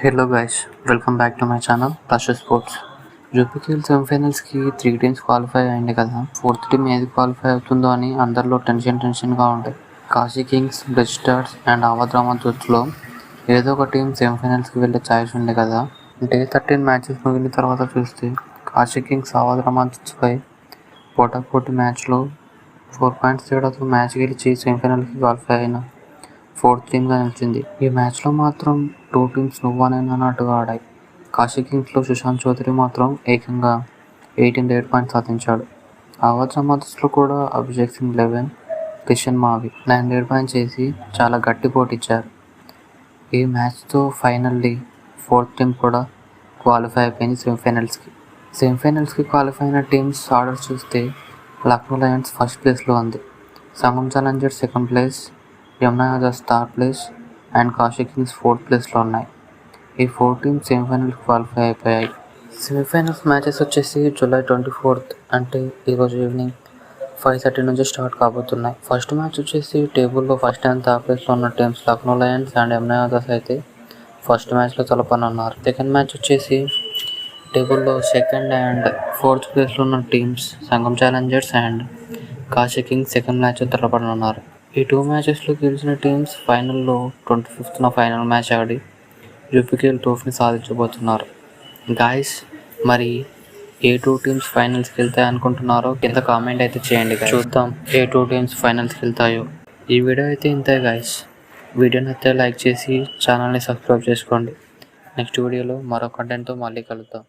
Hello guys, welcome back to my channel plus sports. UPKL సెమీఫైనల్స్కి 3 teams qualify అయింది కదా. 4th team ఏది qualify అవుతుందో అని అందరిలో టెన్షన్గా ఉంది. Kashi Kings, Blood Stars and Awadh రామదూత్లో ఏదో ఒక టీం సెమీఫైనల్స్కి వెళ్ళే ఛాయిస్ ఉంది కదా. డే 13 మ్యాచెస్ ముగిన తర్వాత చూస్తే కాశీ కింగ్స్ అవధ్ రామదూత్పై పోటాపోటీ మ్యాచ్లో 4 పాయింట్స్ తేడాతో మ్యాచ్ గెలిచి సెమీఫైనల్కి క్వాలిఫై అయిన 4th టీమ్గా నిలిచింది. ఈ మ్యాచ్లో మాత్రం 2 టీమ్స్ నువ్వనేనన్నట్టుగా ఆడాయి. కాశీ కింగ్స్లో సుశాంత్ చౌదరి మాత్రం ఏకంగా 18 పాయింట్స్ సాధించాడు. అవధ్ రామదూత్లో కూడా అభిషేక్ సింగ్ 11, కిషన్ మావి 9 పాయింట్స్ చేసి చాలా గట్టి పోటీచ్చారు. ఈ మ్యాచ్తో ఫైనల్లీ 4th టీమ్ కూడా క్వాలిఫై అయిపోయింది సెమీఫైనల్స్కి క్వాలిఫై అయిన టీమ్స్ ఆర్డర్ చూస్తే లక్నో లయన్స్ ఫస్ట్ ప్లేస్లో ఉంది. Sangam Challengers second place, Yamuna Yadavs third place and Kashi Kings 4th ప్లేస్లో ఉన్నాయి. ఈ 4 టీమ్స్ సెమీఫైనల్కి క్వాలిఫై అయిపోయాయి. సెమీఫైనల్స్ మ్యాచెస్ వచ్చేసి జూలై 24th అంటే ఈరోజు ఈవినింగ్ 5:30 నుంచి స్టార్ట్ కాబోతున్నాయి. ఫస్ట్ మ్యాచ్ వచ్చేసి టేబుల్లో ఫస్ట్ అండ్ థర్డ్ ప్లేస్లో ఉన్న teams Lucknow Lions and Yamuna Yadavs అయితే ఫస్ట్ మ్యాచ్లో తలపనున్నారు. సెకండ్ మ్యాచ్ వచ్చేసి టేబుల్లో సెకండ్ అండ్ 4th ప్లేస్లో ఉన్న teams Sangam Challengers and Kashi Kings second match తలపనున్నారు. ఈ 2 మ్యాచెస్లో గెలిచిన టీమ్స్ ఫైనల్లో 25th ఫైనల్ మ్యాచ్ ఆడి యూపీకేఎల్ ట్రోఫీని సాధించబోతున్నారు. గాయస్, మరి ఏ 2 టీమ్స్ ఫైనల్స్కి వెళ్తాయి అనుకుంటున్నారో కింద కామెంట్ అయితే చేయండి. చూద్దాం ఏ 2 టీమ్స్ ఫైనల్స్కి వెళ్తాయో. ఈ వీడియో అయితే ఇంతే గాయస్. వీడియోని అయితే లైక్ చేసి ఛానల్ని సబ్స్క్రైబ్ చేసుకోండి. నెక్స్ట్ వీడియోలో మరో కంటెంట్తో మళ్ళీ కలుద్దాం.